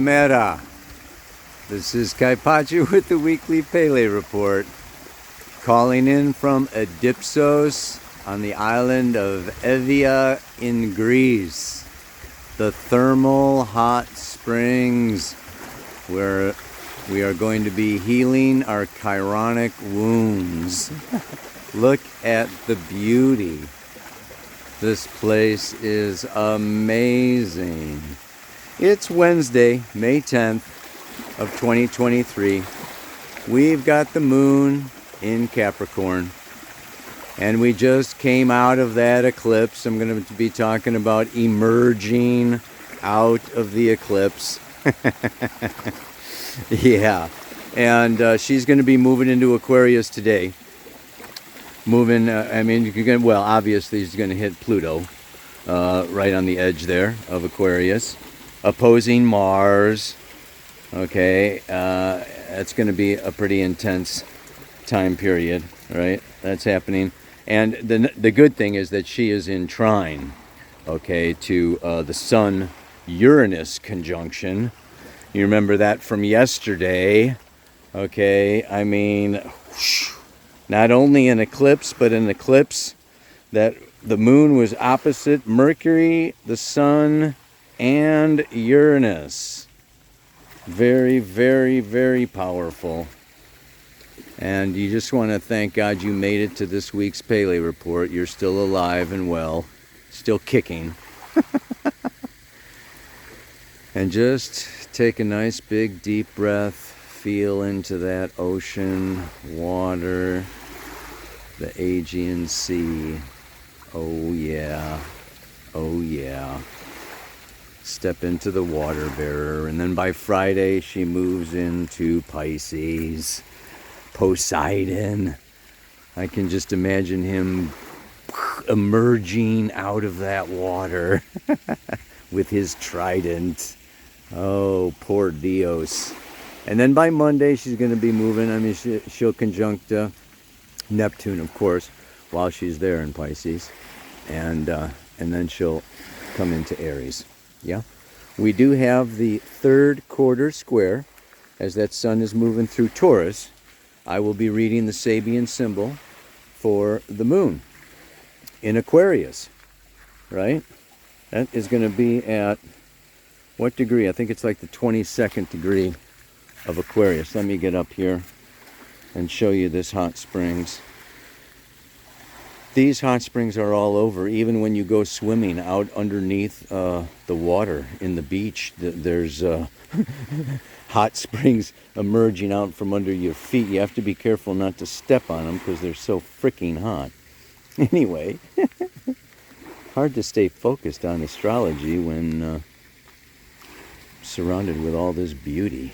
Kalimera. This is Kaipachi with the weekly Pele report, calling in from Adipsos on the island of Evia in Greece. The thermal hot springs where we are going to be healing our chironic wounds. Look at the beauty. This place is amazing. It's Wednesday, May 10th of 2023. We've got the moon in Capricorn. And we just came out of that eclipse. I'm going to be talking about emerging out of the eclipse. Yeah. And she's going to be moving into Aquarius today. Obviously he's going to hit Pluto right on the edge there of Aquarius, opposing Mars. Okay, that's going to be a pretty intense time period, right? That's happening. And the good thing is that she is in trine, okay, to the Sun Uranus conjunction. You remember that from yesterday, okay? I mean, whoosh. Not only an eclipse, but an eclipse that the moon was opposite Mercury, the sun, and Uranus. Very, very, very powerful. And you just want to thank God you made it to this week's Pele report. You're still alive and well, still kicking. And just take a nice big deep breath, feel into that ocean, water, the Aegean Sea. Oh yeah, oh yeah. Step into the water bearer, and then by Friday she moves into Pisces. Poseidon. I can just imagine him emerging out of that water with his trident. Oh, poor Dios. And then by Monday she's going to be moving. I mean, she'll conjunct Neptune, of course, while she's there in Pisces, and then she'll come into Aries. Yeah, we do have the third quarter square as that sun is moving through Taurus. I will be reading the Sabian Symbol for the moon in Aquarius, right? That is going to be at what degree? I think it's like the 22nd degree of Aquarius. Let me get up here and show you this hot springs. These hot springs are all over. Even when you go swimming out underneath the water in the beach, there's hot springs emerging out from under your feet. You have to be careful not to step on them because they're so freaking hot. Anyway, hard to stay focused on astrology when surrounded with all this beauty.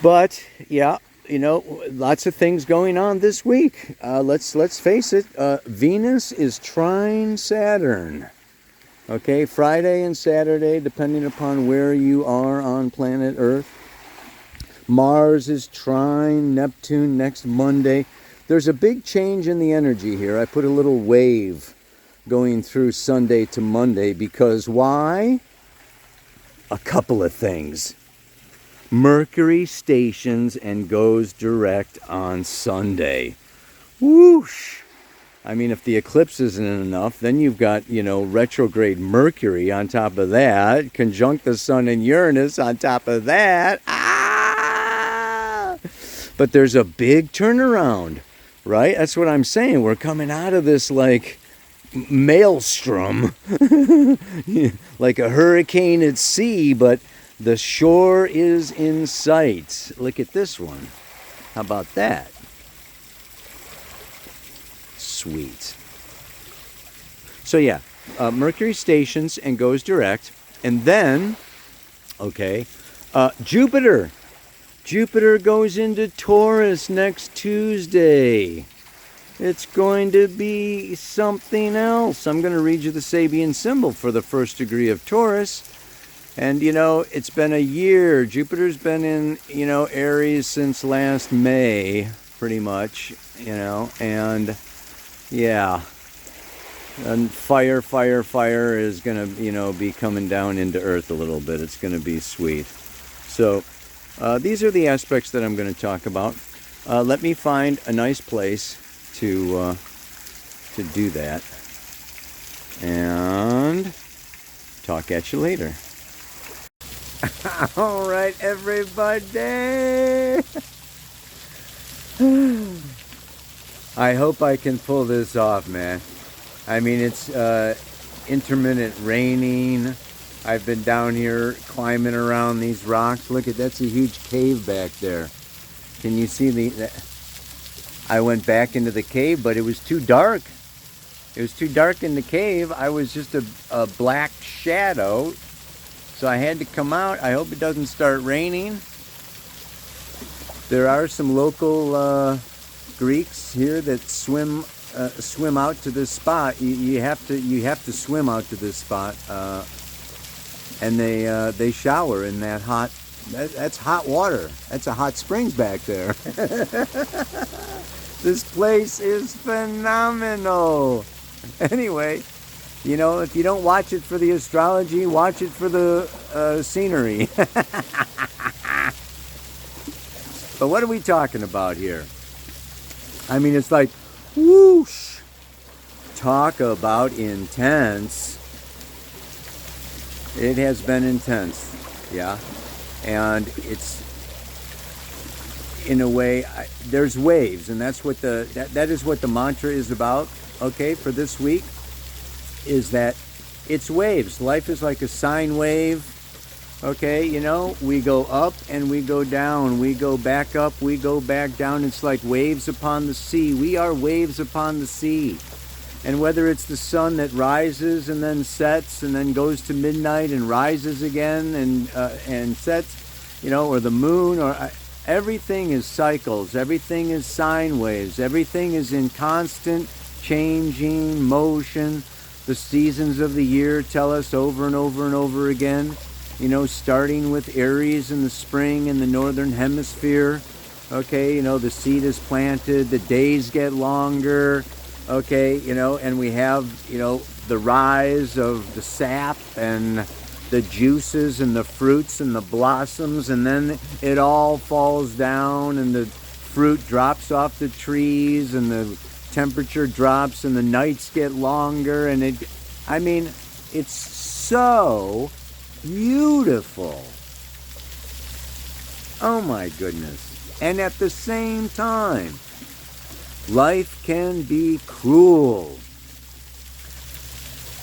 But yeah, you know, lots of things going on this week. Let's face it. Venus is trine Saturn. Okay, Friday and Saturday, depending upon where you are on planet Earth. Mars is trine Neptune next Monday. There's a big change in the energy here. I put a little wave going through Sunday to Monday because why? A couple of things. Mercury stations and goes direct on Sunday. Whoosh! I mean, if the eclipse isn't enough, then you've got, retrograde Mercury on top of that, conjunct the Sun and Uranus on top of that. Ah! But there's a big turnaround, right? That's what I'm saying. We're coming out of this, maelstrom, like a hurricane at sea, but the shore is in sight. Look at this one. How about that? Sweet. So yeah, Mercury stations and goes direct. And then, Jupiter. Jupiter goes into Taurus next Tuesday. It's going to be something else. I'm going to read you the Sabian Symbol for the first degree of Taurus. And, it's been a year. Jupiter's been in, Aries since last May, pretty much, and yeah. And fire is going to, be coming down into Earth a little bit. It's going to be sweet. So these are the aspects that I'm going to talk about. Let me find a nice place to do that. And talk at you later. All right, everybody. I hope I can pull this off, man. I mean, it's intermittent raining. I've been down here climbing around these rocks. Look at that's a huge cave back there. Can you see I went back into the cave, but it was too dark. It was too dark in the cave. I was just a black shadow. So I had to come out. I hope it doesn't start raining. There are some local Greeks here that swim out to this spot. You have to swim out to this spot, and they shower in that hot. That's hot water. That's a hot springs back there. This place is phenomenal. Anyway, if you don't watch it for the astrology, watch it for the scenery. But what are we talking about here? I mean, it's like, whoosh. Talk about intense. It has been intense, yeah. And it's, in a way, there's waves, and that's what that is what the mantra is about. Okay, for this week, is that it's waves. Life is like a sine wave. Okay, we go up and we go down. We go back up, we go back down. It's like waves upon the sea. We are waves upon the sea. And whether it's the sun that rises and then sets and then goes to midnight and rises again and sets, or the moon, or everything is cycles. Everything is sine waves. Everything is in constant changing motion. The seasons of the year tell us over and over and over again, starting with Aries in the spring in the northern hemisphere. Okay, the seed is planted, the days get longer. Okay, and we have, the rise of the sap and the juices and the fruits and the blossoms, and then it all falls down and the fruit drops off the trees and the temperature drops and the nights get longer, and it's so beautiful. Oh my goodness. And at the same time, life can be cruel.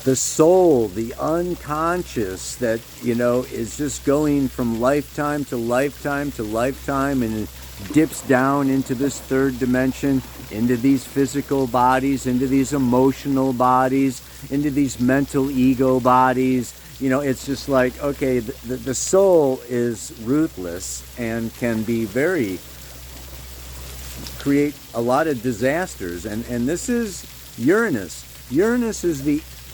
The soul, the unconscious that, is just going from lifetime to lifetime to lifetime, and dips down into this third dimension, into these physical bodies, into these emotional bodies, into these mental ego bodies. It's just like, okay, the soul is ruthless and can be create a lot of disasters. And this is Uranus. Uranus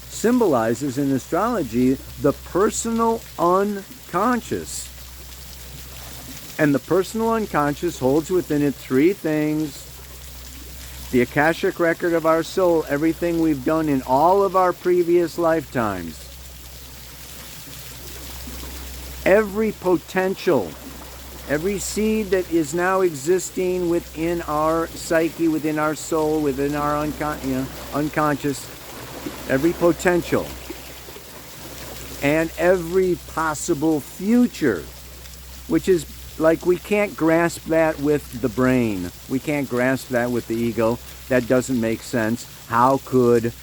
symbolizes in astrology the personal unconscious. And the personal unconscious holds within it three things: the Akashic record of our soul, everything we've done in all of our previous lifetimes, every potential, every seed that is now existing within our psyche, within our soul, within our unconscious, every potential, and every possible future, which is like, we can't grasp that with the brain. We can't grasp that with the ego. That doesn't make sense. How could,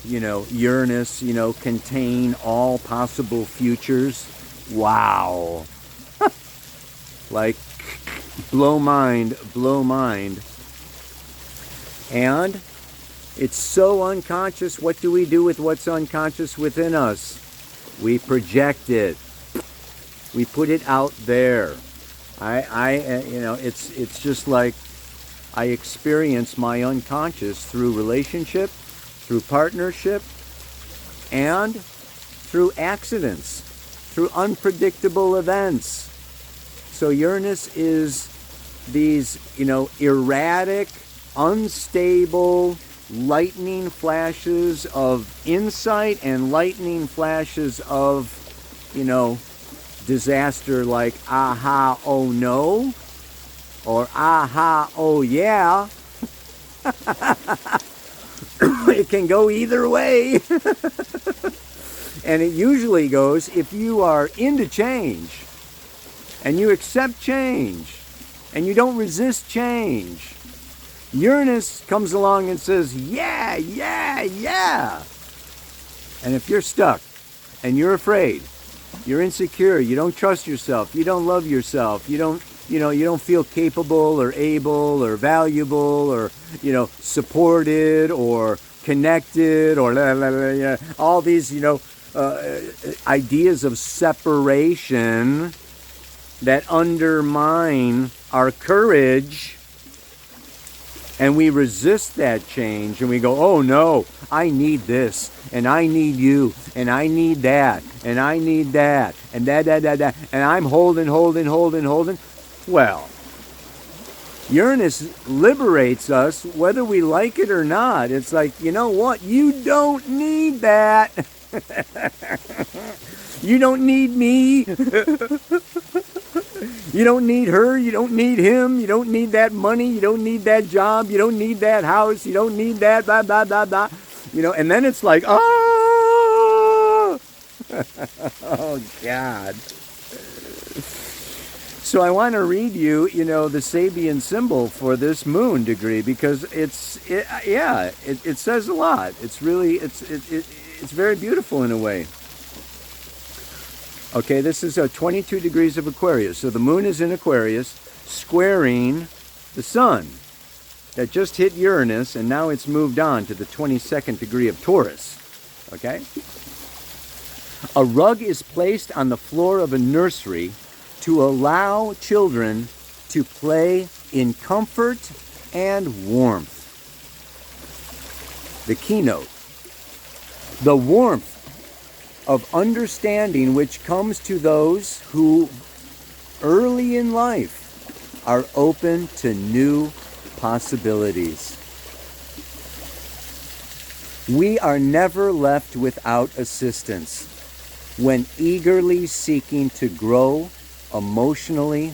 Uranus, contain all possible futures? Wow. Like, blow mind. And it's so unconscious. What do we do with what's unconscious within us? We project it. We put it out there. It's just like I experience my unconscious through relationship, through partnership, and through accidents, through unpredictable events. So Uranus is these, erratic, unstable, lightning flashes of insight and lightning flashes of, disaster, like aha, oh no, or aha, oh yeah. It can go either way. And it usually goes, if you are into change and you accept change and you don't resist change, Uranus comes along and says, yeah, yeah, yeah. And if you're stuck and you're afraid, you're insecure, you don't trust yourself, you don't love yourself, you don't feel capable or able or valuable or, supported or connected or all these, ideas of separation that undermine our courage, and we resist that change and we go, oh no, I need this and I need you and I need that and I need that and that and I'm holding. Well, Uranus liberates us whether we like it or not. It's like, you know what? You don't need that. You don't need me. You don't need her. You don't need him. You don't need that money. You don't need that job. You don't need that house. You don't need that, blah, blah, blah, blah. And then it's like, oh, oh God. So I want to read you, the Sabian symbol for this moon degree, because it says a lot. It's really, it's very beautiful in a way. Okay, this is 22 degrees of Aquarius. So the moon is in Aquarius, squaring the sun that just hit Uranus, and now it's moved on to the 22nd degree of Taurus. Okay? A rug is placed on the floor of a nursery to allow children to play in comfort and warmth. The keynote: the warmth of understanding which comes to those who early in life are open to new possibilities. We are never left without assistance when eagerly seeking to grow emotionally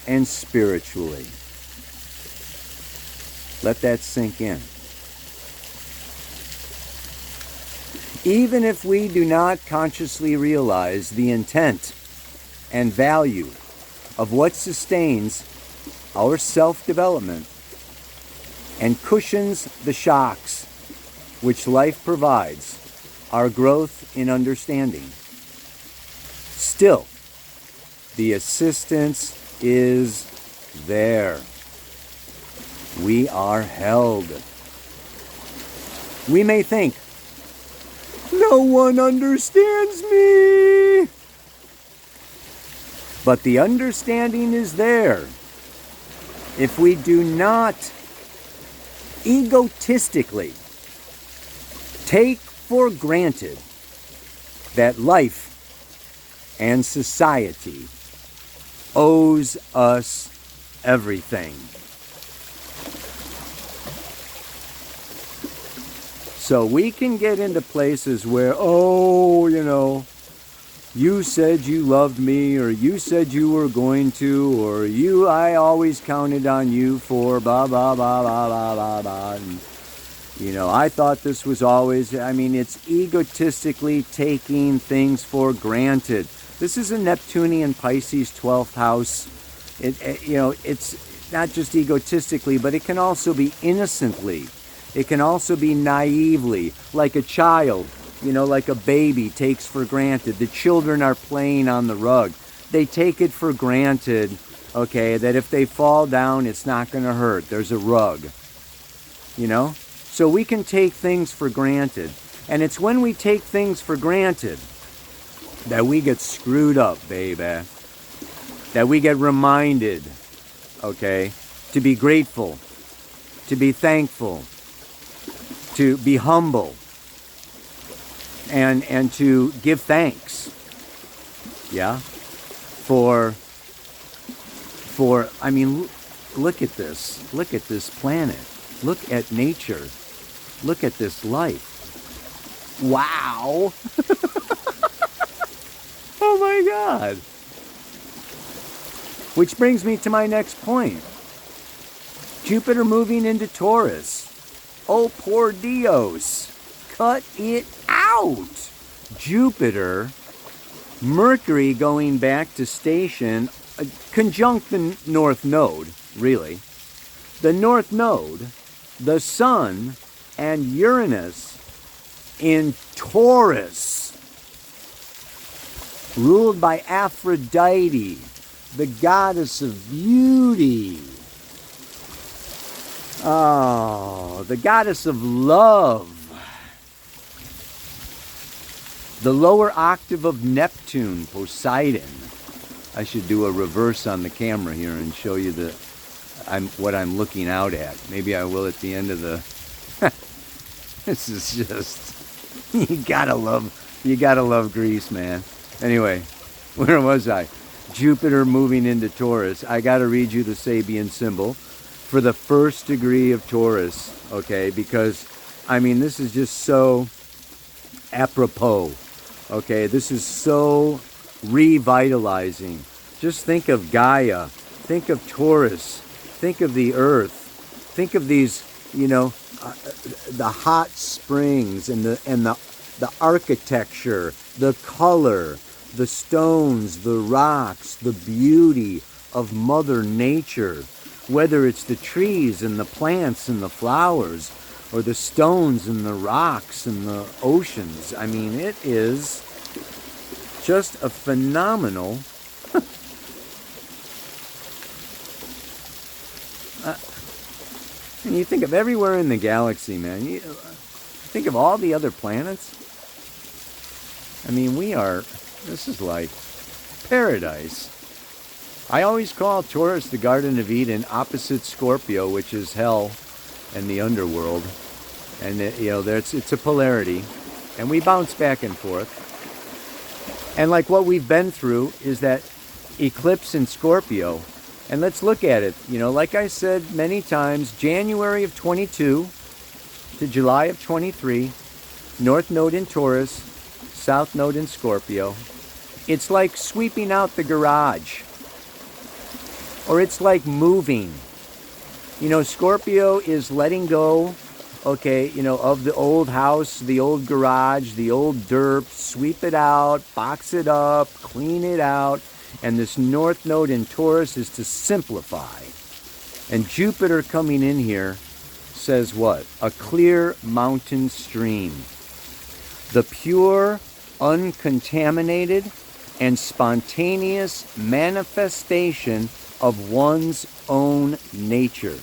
and spiritually. Let that sink in. Even if we do not consciously realize the intent and value of what sustains our self-development and cushions the shocks which life provides, our growth in understanding, still, the assistance is there. We are held. We may think, no one understands me. But the understanding is there. If we do not egotistically take for granted that life and society owes us everything. So we can get into places where, you said you loved me, or you said you were going to, or I always counted on you for blah, blah, blah, blah, blah, blah, blah. And, I thought this was always, it's egotistically taking things for granted. This is a Neptunian Pisces 12th house. It's not just egotistically, but it can also be innocently. It can also be naively, like a child, like a baby takes for granted. The children are playing on the rug. They take it for granted, okay, that if they fall down, it's not going to hurt. There's a rug, So we can take things for granted. And it's when we take things for granted that we get screwed up, baby. That we get reminded, okay, to be grateful, to be thankful, to be humble, and to give thanks, look at this planet, look at nature, Look at this life. Wow. Oh my God. Which brings me to my next point. Jupiter moving into Taurus. Oh, por Dios. Cut it out. Jupiter, Mercury going back to station, conjunct the North Node, really. The North Node, the Sun, and Uranus in Taurus, ruled by Aphrodite, the goddess of beauty. Oh, the goddess of love. The lower octave of Neptune, Poseidon. I should do a reverse on the camera here and show you what I'm looking out at. Maybe I will at the end of the... This is just... You gotta love Greece, man. Anyway, where was I? Jupiter moving into Taurus. I gotta read you the Sabian symbol for the first degree of Taurus, okay? Because, I mean, this is just so apropos, okay? This is so revitalizing. Just think of Gaia. Think of Taurus. Think of the earth. Think of these, you know, the hot springs and the architecture, the color, the stones, the rocks, the beauty of Mother Nature. Whether it's the trees and the plants and the flowers, or the stones and the rocks and the oceans. I mean, it is just a phenomenal and you think of everywhere in the galaxy, man. You think of all the other planets. I mean, this is like paradise. I always call Taurus the Garden of Eden, opposite Scorpio, which is hell and the underworld. And it's a polarity, and we bounce back and forth. And like what we've been through is that eclipse in Scorpio. And let's look at it. You know, like I said many times, January of 22 to July of 23, North Node in Taurus, South Node in Scorpio. It's like sweeping out the garage. Or it's like moving. You know, Scorpio is letting go, okay, you know, of the old house, the old garage, the old derp, sweep it out, box it up, clean it out. And this North Node in Taurus is to simplify. And Jupiter coming in here says what? A clear mountain stream. The pure, uncontaminated, and spontaneous manifestation of one's own nature.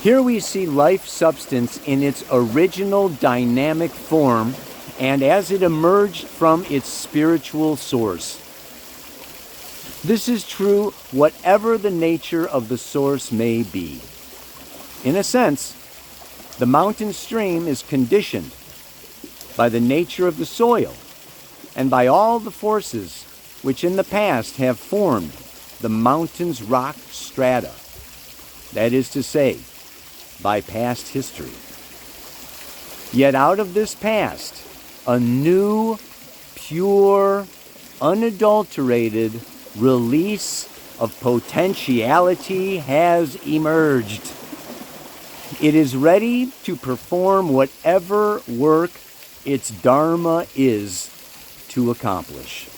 Here we see life substance in its original dynamic form and as it emerged from its spiritual source. This is true whatever the nature of the source may be. In a sense, the mountain stream is conditioned by the nature of the soil and by all the forces which in the past have formed the mountain's rock strata. That is to say, by past history. Yet out of this past, a new, pure, unadulterated release of potentiality has emerged. It is ready to perform whatever work its dharma is to accomplish.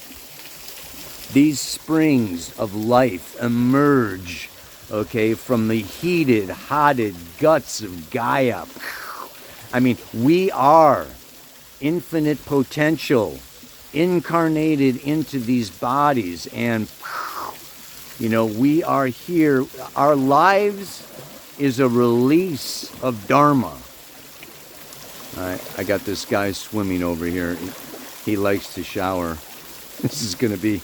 These springs of life emerge, okay, from the heated, hotted guts of Gaia. I mean, we are infinite potential incarnated into these bodies, and you know, we are here. Our lives is a release of dharma. I got this guy swimming over here. He likes to shower. This is going to be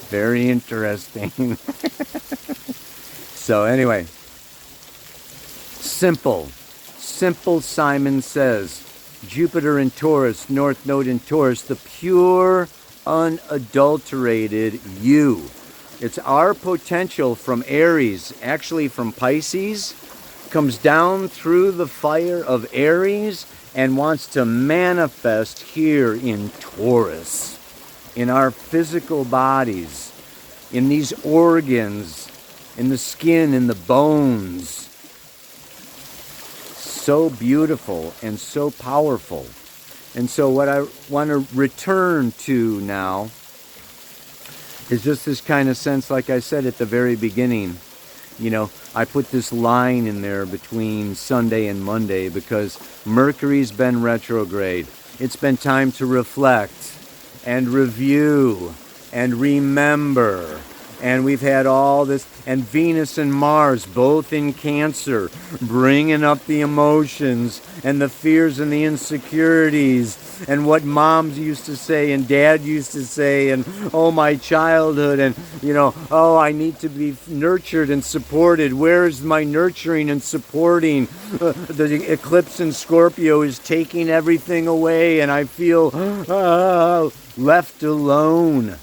very interesting. So anyway, simple Simon says, Jupiter in Taurus, North Node in Taurus, the pure, unadulterated you, It's our potential from Aries, actually from Pisces, comes down through the fire of Aries and wants to manifest here in Taurus, in our physical bodies, in these organs, in the skin, in the bones. So beautiful and so powerful. And so what I want to return to now is just this kind of sense, like I said at the very beginning. You know, I put this line in there between Sunday and Monday because Mercury's been retrograde. It's been time to reflect and review and remember. And we've had all this, and Venus and Mars both in Cancer, bringing up the emotions and the fears and the insecurities and what moms used to say and dad used to say and, oh, my childhood, and, you know, oh, I need to be nurtured and supported. Where's my nurturing and supporting? The eclipse in Scorpio is taking everything away, and I feel left alone.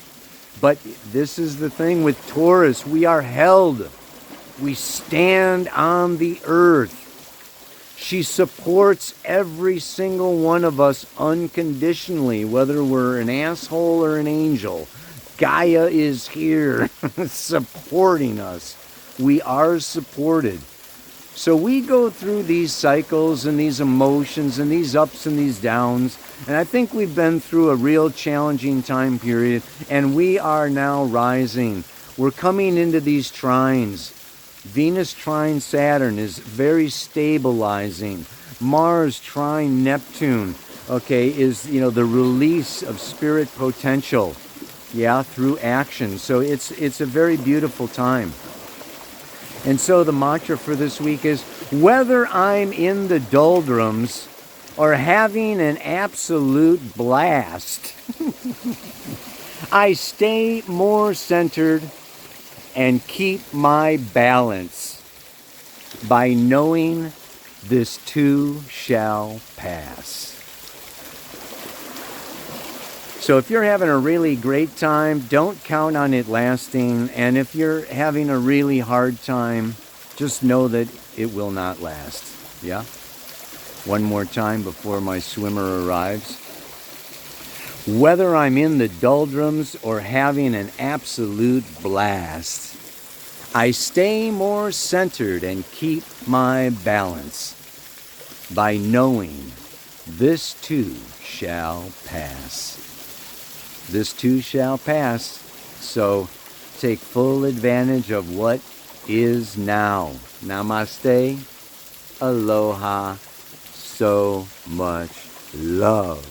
But this is the thing with Taurus. We are held. We stand on the earth. She supports every single one of us unconditionally, whether we're an asshole or an angel. Gaia is here supporting us. We are supported. So we go through these cycles and these emotions and these ups and these downs. And I think we've been through a real challenging time period. And we are now rising. We're coming into these trines. Venus trine Saturn is very stabilizing. Mars trine Neptune, okay, is, you know, the release of spirit potential, yeah, through action. So it's a very beautiful time. And so the mantra for this week is, whether I'm in the doldrums or having an absolute blast, I stay more centered and keep my balance by knowing this too shall pass. So if you're having a really great time, don't count on it lasting. And if you're having a really hard time, just know that it will not last. Yeah? One more time before my swimmer arrives. Whether I'm in the doldrums or having an absolute blast, I stay more centered and keep my balance by knowing this too shall pass. This too shall pass, so take full advantage of what is now. Namaste, aloha, so much love.